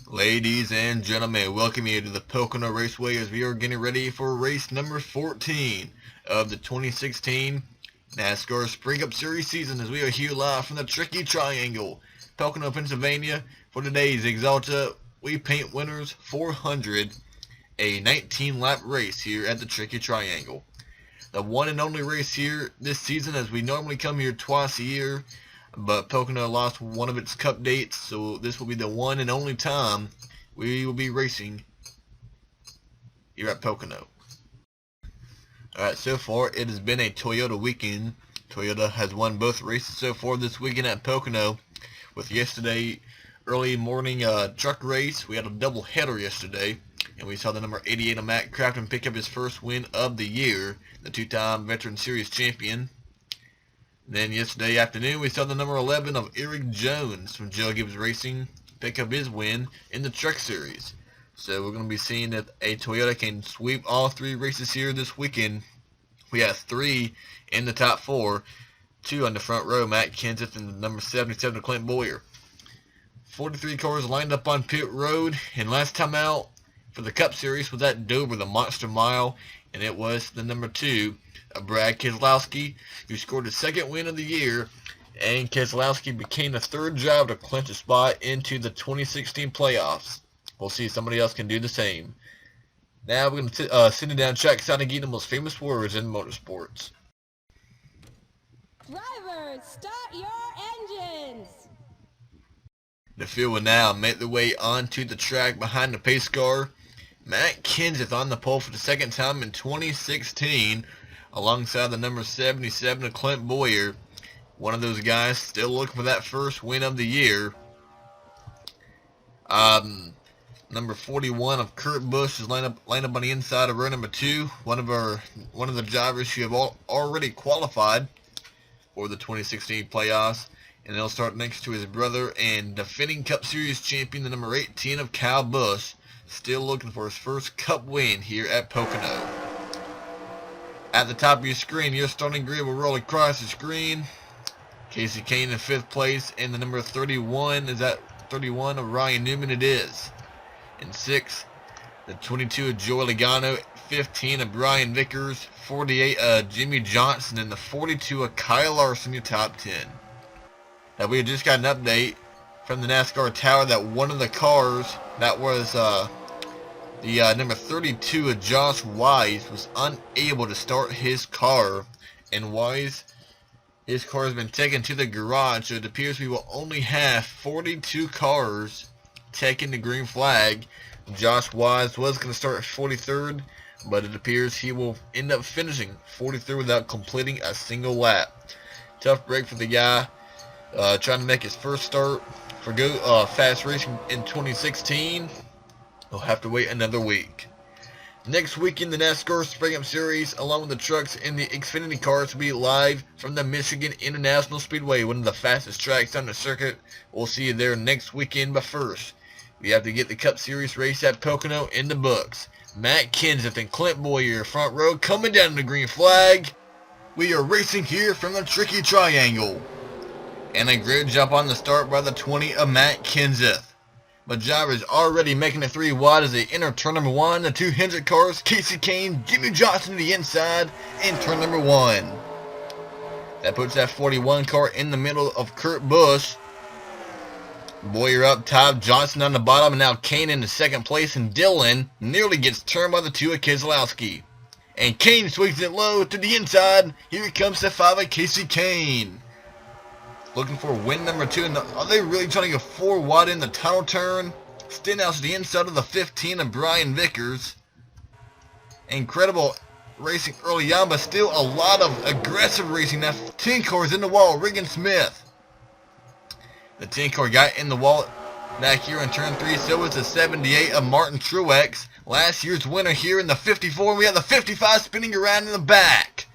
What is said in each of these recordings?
Ladies and gentlemen, welcome you to the Pocono Raceway as we are getting ready for race number 14 of the 2016 NASCAR Sprint Cup Series season as we are here live from the Tricky Triangle, Pocono, Pennsylvania for today's Axalta We Paint Winners 400, a 19-lap race here at the Tricky Triangle. The one and only race here this season, as we normally come here twice a year, but Pocono lost one of its cup dates, so this will be the one and only time we will be racing here at Pocono. Alright, so far it has been a Toyota weekend. Toyota has won both races so far this weekend at Pocono, with yesterday early morning truck race. We had a double header yesterday, and we saw the number 88 of Matt Crafton pick up his first win of the year, the two-time Veteran Series champion. Then yesterday afternoon, we saw the number 11 of Eric Jones from Joe Gibbs Racing pick up his win in the Truck Series. So we're going to be seeing that a Toyota can sweep all three races here this weekend. We have three in the top four, two on the front row, Matt Kenseth and the number 77 of Clint Boyer. 43 cars lined up on pit road, and last time out for the Cup Series was at Dover, the Monster Mile, and it was the number 2 of Brad Keselowski, who scored his second win of the year, and Keselowski became the third driver to clinch a spot into the 2016 playoffs. We'll see if somebody else can do the same. Now we're going to sit down trackside and get the most famous words in motorsports. Drivers, start your engines! The field will now make their way onto the track behind the pace car. Matt Kenseth on the pole for the second time in 2016, alongside the number 77 of Clint Boyer. One of those guys still looking for that first win of the year. Number 41 of Kurt Busch is lined up on the inside of row number 2. One of the drivers who have already qualified for the 2016 playoffs, and they'll start next to his brother and defending Cup Series champion, the number 18 of Kyle Busch, still looking for his first Cup win here at Pocono. At the top of your screen, your starting grid will roll across the screen. Casey Kane in 5th place, and the number 31, is that 31 of Ryan Newman? It is. In 6th, the 22 of Joey Logano, 15 of Brian Vickers, 48 of Jimmy Johnson, and the 42 of Kyle Larson, your top 10. Now we just got an update from the NASCAR Tower that one of the cars, that was the number 32 of Josh Wise, was unable to start his car, and Wise, his car has been taken to the garage, so it appears we will only have 42 cars taking the green flag. Josh Wise was going to start at 43rd, but it appears he will end up finishing 43rd without completing a single lap. Tough break for the guy trying to make his first start for Fast Racing in 2016. We'll have to wait another week. Next weekend, the NASCAR Sprint Cup Series, along with the trucks and the Xfinity cars, will be live from the Michigan International Speedway, one of the fastest tracks on the circuit. We'll see you there next weekend, but first, we have to get the Cup Series race at Pocono in the books. Matt Kenseth and Clint Boyer front row coming down the green flag. We are racing here from the Tricky Triangle. And a great jump on the start by the 20 of Matt Kenseth. But drivers already making a 3 wide as they enter turn number 1. The 2 Hendrick cars, Casey Kane, Jimmy Johnson to the inside in turn number 1. That puts that 41 car in the middle of Kurt Busch. Boyer up top, Johnson on the bottom, and now Kane in the second place, and Dillon nearly gets turned by the 2 of Keselowski. And Kane swings it low to the inside. Here comes the 5 of Casey Kane. Looking for win number 2. And are they really trying to go 4 wide in the tunnel turn? Stenhouse to the inside of the 15 of Brian Vickers. Incredible racing early on, but still a lot of aggressive racing. Now 10 cars in the wall, Regan Smith. The 10 car got in the wall back here in turn 3. So was the 78 of Martin Truex. Last year's winner here in the 54. And we have the 55 spinning around in the back.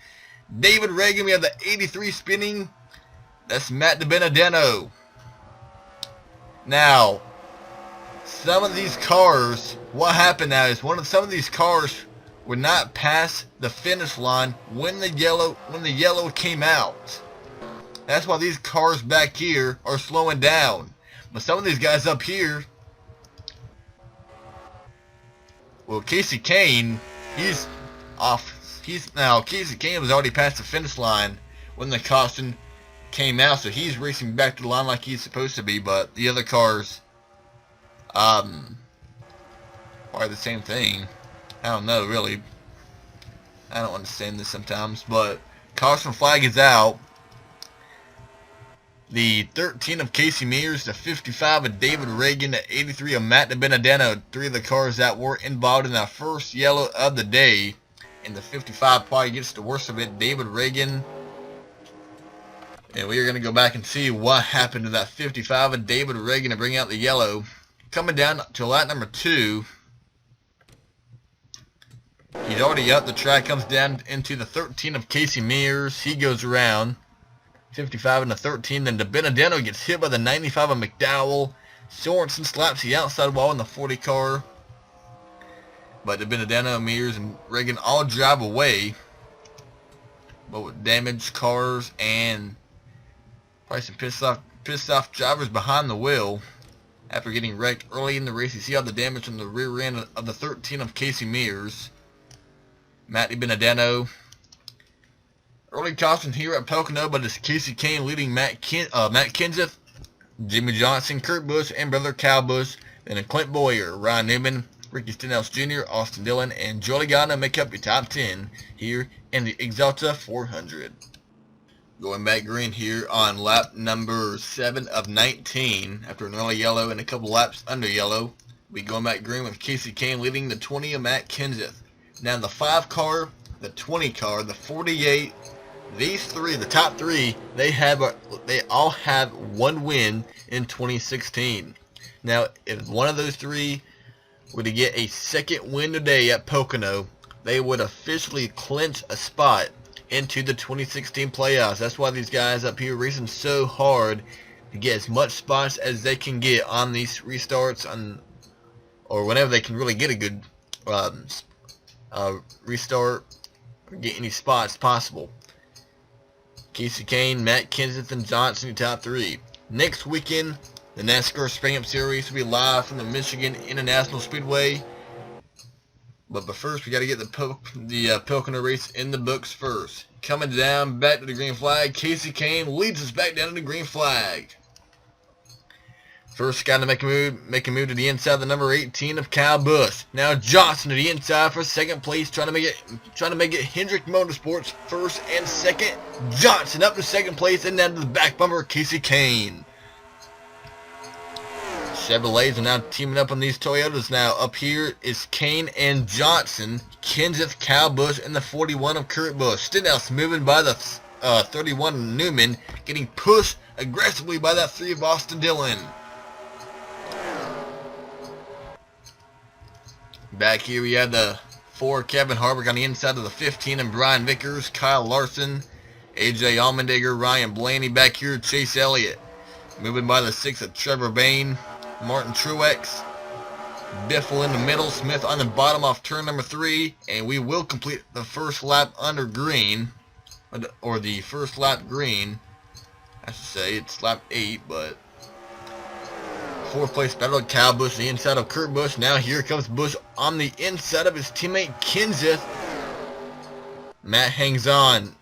David Reagan, we have the 83 spinning. That's Matt DiBenedetto. Now, some of these cars, what happened now is some of these cars would not pass the finish line when the yellow came out. That's why these cars back here are slowing down. But some of these guys up here Well, Casey Kane, he's off. Casey Kane was already past the finish line when the caution came out, so he's racing back to the line like he's supposed to be. But the other cars, probably the same thing. I don't know, really. I don't understand this sometimes, but caution flag is out. The 13 of Casey Mears, the 55 of David Reagan, the 83 of Matt DiBenedetto, three of the cars that were involved in our first yellow of the day. And the 55 probably gets the worst of it, David Reagan. And we are going to go back and see what happened to that 55 of David Reagan to bring out the yellow. Coming down to lap number 2. He's already up the track, comes down into the 13 of Casey Mears. He goes around. 55 and the 13. Then DiBenedetto gets hit by the 95 of McDowell. Sorensen slaps the outside wall in the 40 car. But DiBenedetto, Mears, and Reagan all drive away. But with damaged cars and probably some pissed off drivers behind the wheel after getting wrecked early in the race. You see all the damage on the rear end of the 13 of Casey Mears. Matt DiBenedetto. Early caution here at Pocono, but it's Casey Kane leading Matt Kenseth, Jimmy Johnson, Kurt Busch, and brother Kyle Busch. Then Clint Boyer, Ryan Newman, Ricky Stenhouse Jr., Austin Dillon, and Joey Logano make up your top 10 here in the Axalta 400. Going back green here on lap number 7 of 19 after an early yellow and a couple laps under yellow. We going back green with Casey Kane leading the 20 of Matt Kenseth. Now the 5 car, the 20 car, the 48, these three, the top 3, they all have one win in 2016. Now, if one of those 3 were to get a second win today at Pocono, they would officially clinch a spot into the 2016 playoffs. That's why these guys up here racing so hard to get as much spots as they can get on these restarts, or whenever they can really get a good restart or get any spots possible. Casey Kane, Matt Kenseth, and Johnson, top 3. Next weekend, the NASCAR Sprint Cup Series will be live from the Michigan International Speedway. But first, we got to get the Pocono race in the books first. Coming down back to the green flag, Casey Kane leads us back down to the green flag. First guy to make a move to the inside, the number 18 of Kyle Busch. Now Johnson to the inside for second place, trying to make it Hendrick Motorsports first and second. Johnson up to second place, and down to the back bumper, Casey Kane. Chevrolets are now teaming up on these Toyotas. Now up here is Kane and Johnson, Kenseth, Kyle Busch, and the 41 of Kurt Busch. Stenhouse moving by the 31 of Newman, getting pushed aggressively by that 3 of Austin Dillon. Back here we have the 4 Kevin Harvick on the inside of the 15 and Brian Vickers, Kyle Larson, AJ Allmendinger, Ryan Blaney. Back here Chase Elliott. Moving by the 6 of Trevor Bayne, Martin Truex, Biffle in the middle, Smith on the bottom off turn number 3, and we will complete the first lap under green, or the first lap green, I should say. It's lap 8, but 4th place battle of Kyle Busch, the inside of Kurt Busch. Now here comes Busch on the inside of his teammate Kenseth. Matt hangs on.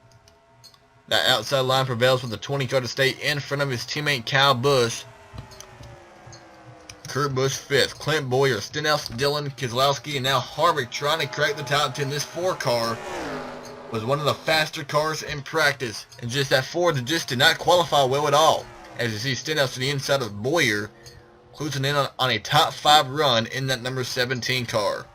That outside line prevails with the 20 car to stay in front of his teammate Kyle Busch. Kurt Busch 5th. Clint Boyer, Stenhouse, Dillon, Keselowski, and now Harvick trying to crack the top 10. This 4 car was one of the faster cars in practice, and just that 4 just did not qualify well at all. As you see Stenhouse to the inside of Boyer, closing in on a top 5 run in that number 17 car.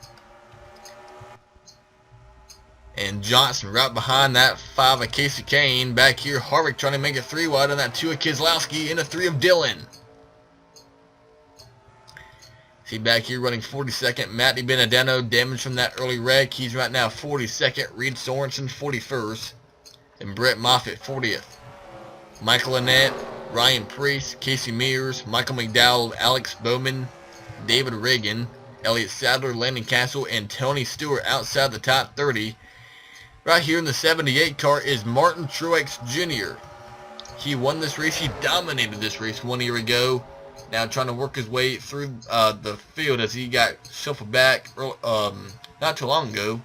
And Johnson right behind that 5 of Casey Kane. Back here, Harvick trying to make it 3 wide on that 2 of Keselowski and a 3 of Dillon. See back here running 42nd, Matt DiBenedetto, damage from that early wreck. He's right now 42nd. Reed Sorensen 41st. And Brett Moffitt 40th. Michael Annett, Ryan Preece, Casey Mears, Michael McDowell, Alex Bowman, David Reagan, Elliott Sadler, Landon Castle, and Tony Stewart outside the top 30. Right here in the 78 car is Martin Truex Jr. He won this race. He dominated this race 1 year ago. Now trying to work his way through the field as he got shuffled back not too long ago.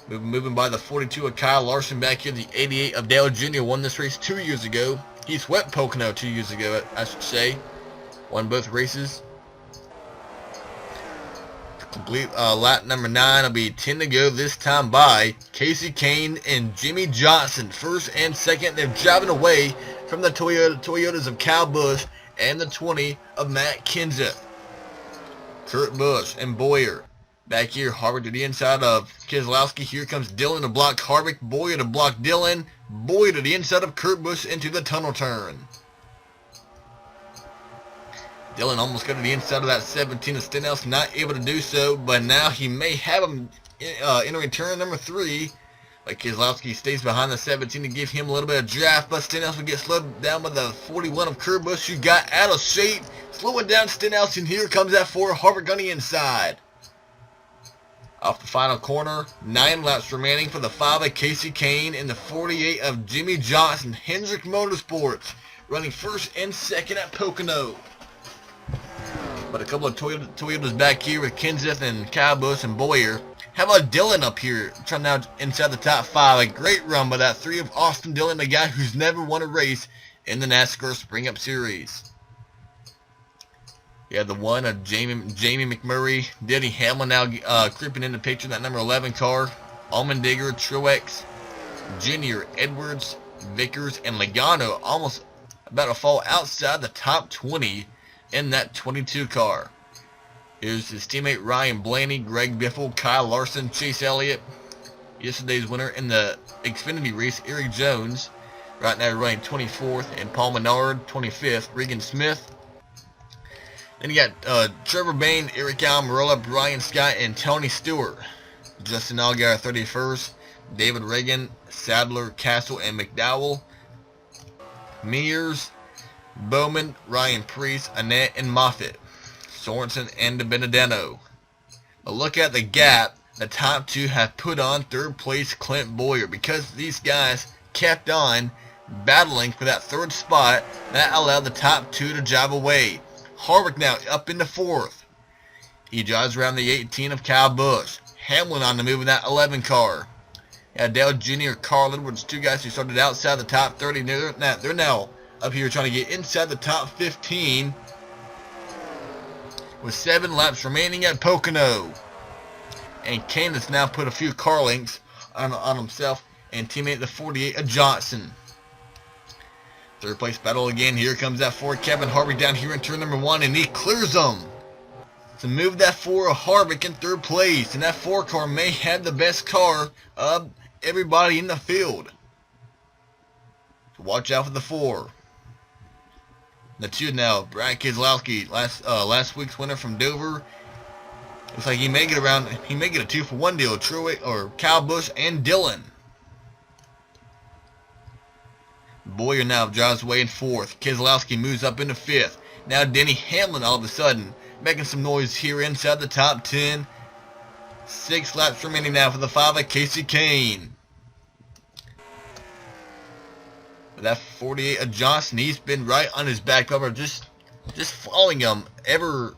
Moving by the 42 of Kyle Larson back here. The 88 of Dale Jr. won this race 2 years ago. He swept Pocono 2 years ago, I should say. Won both races. To complete lap number 9 will be 10 to go this time by Casey Kane and Jimmy Johnson. First and second, they're driving away from the Toyotas of Kyle Busch and the 20 of Matt Kenseth. Kurt Busch and Boyer back here. Harvick to the inside of Keselowski. Here comes Dillon to block Harvick. Boyer to block Dillon. Boyer to the inside of Kurt Busch into the tunnel turn. Dillon almost got to the inside of that 17 of Stenhouse. Not able to do so, but now he may have him entering turn number 3. But Keselowski stays behind the 17 to give him a little bit of draft, but Stenhouse will get slowed down by the 41 of Kurt Busch, who got out of shape. Slowing down Stenhouse, and here comes that 4 Harvick on the inside. Off the final corner, 9 laps remaining for the 5 of Casey Kane and the 48 of Jimmy Johnson. Hendrick Motorsports running first and second at Pocono. But a couple of Toyotas back here with Kenseth and Kyle Busch and Boyer. How about Dillon up here, trying out inside the top 5. A great run by that 3 of Austin Dillon, a guy who's never won a race in the NASCAR Sprint Cup Series. You have the 1 of Jamie McMurray. Denny Hamlin now creeping in the picture, that number 11 car. Allmendinger, Truex, Jr., Edwards, Vickers, and Logano almost about to fall outside the top 20 in that 22 car. Here's his teammate Ryan Blaney, Greg Biffle, Kyle Larson, Chase Elliott. Yesterday's winner in the Xfinity race, Eric Jones. Right now running 24th, and Paul Menard, 25th. Regan Smith. Then you got Trevor Bayne, Eric Almirola, Brian Scott, and Tony Stewart. Justin Allgaier, 31st. David Reagan, Sadler, Castle, and McDowell. Mears, Bowman, Ryan Preece, Annette, and Moffitt. Sorensen and DiBenedetto. But look at the gap the top 2 have put on third place Clint Boyer, because these guys kept on battling for that 3rd spot. That allowed the top 2 to drive away. Harvick now up into 4th. He drives around the 18 of Kyle Busch. Hamlin on the move in that 11 car. Dale Jr., Carl Edwards, 2 guys who started outside the top 30. They're now up here trying to get inside the top 15 with 7 laps remaining at Pocono. And Kane has now put a few car links on himself and teammate the 48 of Johnson. 3rd place battle again. Here comes that 4 Kevin Harvick down here in turn number 1, and he clears them to move that 4 of Harvick in 3rd place. And that 4 car may have the best car of everybody in the field. So watch out for the 4. The 2 now, Brad Keselowski, last week's winner from Dover. Looks like he may get a 2-for-1 deal. Truex or Kyle Busch and Dillon. Boyer now drives away in 4th. Keselowski moves up into 5th. Now Denny Hamlin all of a sudden making some noise here inside the top 10. 6 laps remaining now for the 5 of Casey Kane. But that 48 of Johnson, he's been right on his back bumper, just following him ever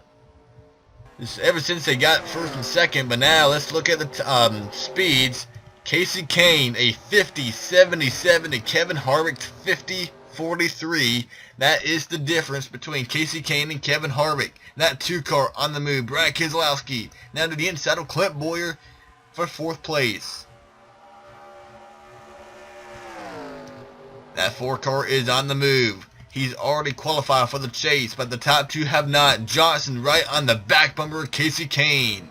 since they got 1st and 2nd. But now let's look at the speeds. Casey Kane, a 50-77 to Kevin Harvick, 50-43. That is the difference between Casey Kane and Kevin Harvick. That 2 car on the move. Brad Keselowski now to the inside of Clint Boyer for 4th place. That 4 car is on the move. He's already qualified for the chase, but the top 2 have not. Johnson right on the back bumper of Casey Kane.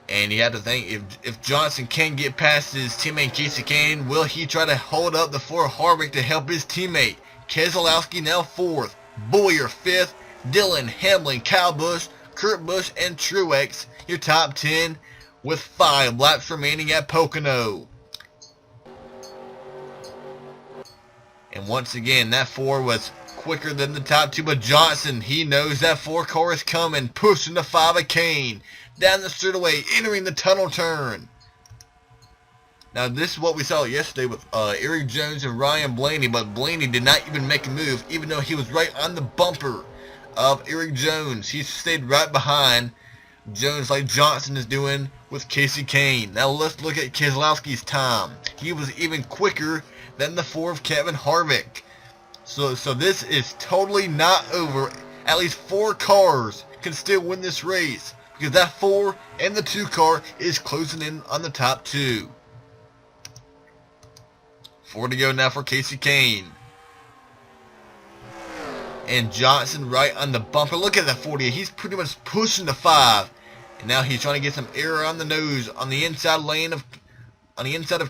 And you have to think, if Johnson can get past his teammate Casey Kane, will he try to hold up the 4 Harvick to help his teammate? Keselowski now 4th, Boyer 5th, Dillon, Hamlin, Kyle Busch, Kurt Busch, and Truex, your top 10 with 5 laps remaining at Pocono. And once again, that 4 was quicker than the top 2, but Johnson, he knows that 4 car is coming, pushing the 5 of Kane down the straightaway, entering the tunnel turn. Now this is what we saw yesterday with Eric Jones and Ryan Blaney, but Blaney did not even make a move, even though he was right on the bumper of Eric Jones. He stayed right behind Jones like Johnson is doing with Casey Kane. Now let's look at Keselowski's time. He was even quicker than the 4 of Kevin Harvick. So this is totally not over. At least 4 cars can still win this race, because that 4 and the 2 car is closing in on the top 2. 4 to go now for Casey Kane. And Johnson right on the bumper. Look at that 48. He's pretty much pushing the 5. And now he's trying to get some air on the nose on the inside lane of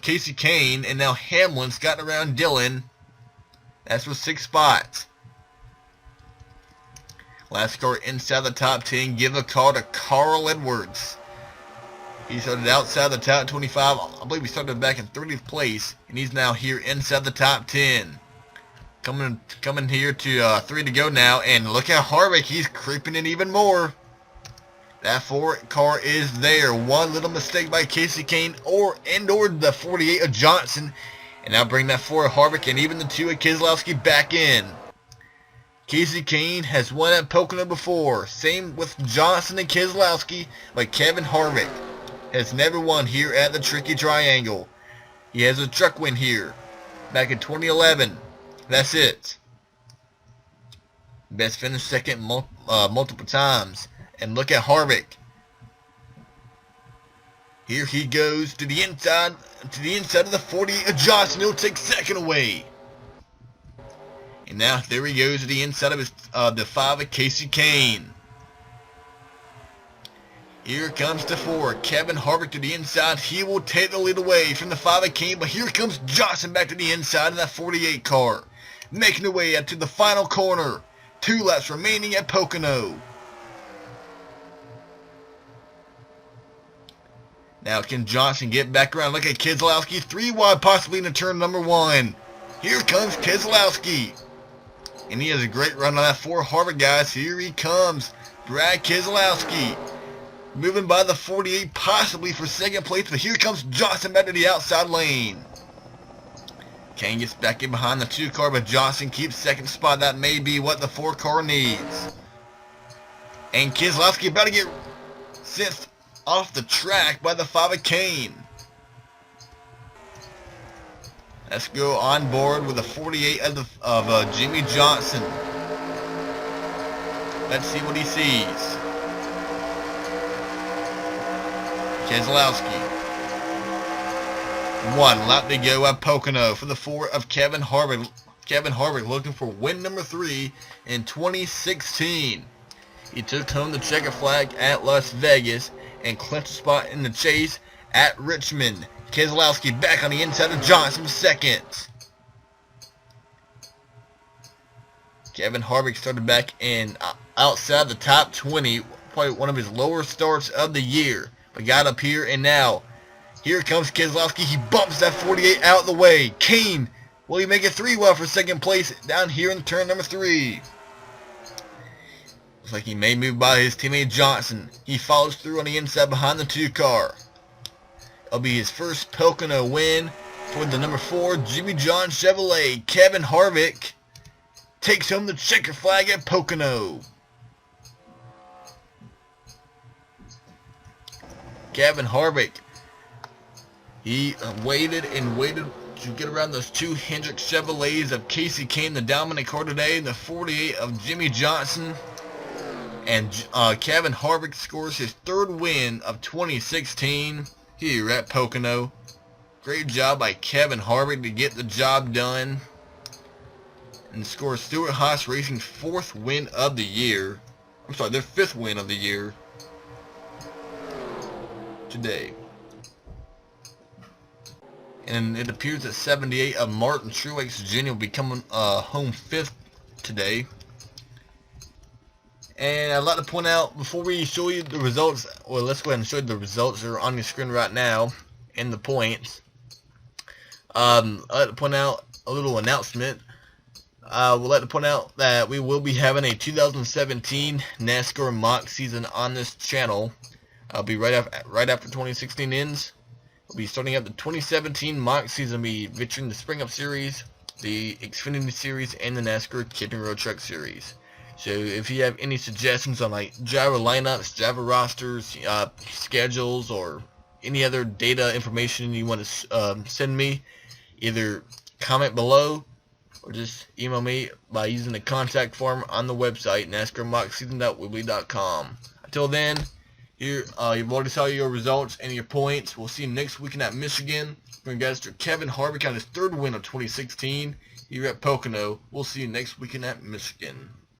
Casey Kane. And now Hamlin's gotten around Dillon. That's with 6 spots. Last car inside the top 10. Give a call to Carl Edwards. He started outside the top 25. I believe he started back in 30th place. And he's now here inside the top 10. Coming here to 3 to go now. And look at Harvick. He's creeping in even more. That 4 car is there. One little mistake by Casey Kane or the 48 of Johnson. And now bring that 4 of Harvick and even the 2 of Keselowski back in. Casey Kane has won at Pocono before. Same with Johnson and Keselowski, but Kevin Harvick has never won here at the Tricky Triangle. He has a truck win here back in 2011. That's it. Best finished second multiple times. And look at Harvick. Here he goes to the inside of the 48 of Johnson. He'll take second away. And now there he goes to the inside of the 5 of Casey Kane. Here comes the 4. Kevin Harvick to the inside. He will take the lead away from the 5 of Kane. But here comes Johnson back to the inside of that 48 car. Making their way up to the final corner. 2 laps remaining at Pocono. Now can Johnson get back around? Look at Keselowski. 3 wide possibly into turn number 1. Here comes Keselowski. And he has a great run on that 4 Harvick, guys. Here he comes. Brad Keselowski. Moving by the 48 possibly for second place. But here comes Johnson back to the outside lane. Kane gets back in behind the 2 car. But Johnson keeps second spot. That may be what the 4 car needs. And Keselowski about to get sent off the track by the 5 of Kane. Let's go on board with the 48 of Jimmy Johnson. Let's see what he sees. Keselowski. 1 lap to go at Pocono for the 4 of Kevin Harvick. Kevin Harvick looking for win number 3 in 2016. He took home the checkered flag at Las Vegas and clinched a spot in the chase at Richmond. Keselowski back on the inside of Johnson second. Kevin Harvick started back in outside the top 20, probably one of his lower starts of the year, but got up here, and now here comes Keselowski. He bumps that 48 out of the way. Kane, will he make it 3-wide for second place down here in turn number 3? Looks like he may move by his teammate Johnson. He follows through on the inside behind the 2 car. It'll be his first Pocono win for the number 4 Jimmy John Chevrolet. Kevin Harvick takes home the checker flag at Pocono. Kevin Harvick, he waited and waited to get around those 2 Hendrick Chevrolets of Casey Kane, the dominant car today, and the 48 of Jimmy Johnson. And Kevin Harvick scores his 3rd win of 2016 here at Pocono. Great job by Kevin Harvick to get the job done. And scores Stewart-Haas Racing's 4th win of the year. I'm sorry, their 5th win of the year today. And it appears that 78 of Martin Truex Jr. will be coming home 5th today. And I'd like to point out, before we show you the results, well, let's go ahead and show you the results that are on your screen right now, and the points. I'd like to point out a little announcement. We'd like to point out that we will be having a 2017 NASCAR mock season on this channel. I'll be right after 2016 ends. We'll be starting up the 2017 mock season. We'll be featuring the Sprint Cup Series, the Xfinity Series, and the NASCAR Camping Road Truck Series. So if you have any suggestions on like driver lineups, driver rosters, schedules, or any other data information you want to send me, either comment below or just email me by using the contact form on the website, NASCARMockSeason.weebly.com. Until then, you've already saw your results and your points. We'll see you next weekend at Michigan. Congrats to Kevin Harvick on his third win of 2016 here at Pocono. We'll see you next weekend at Michigan.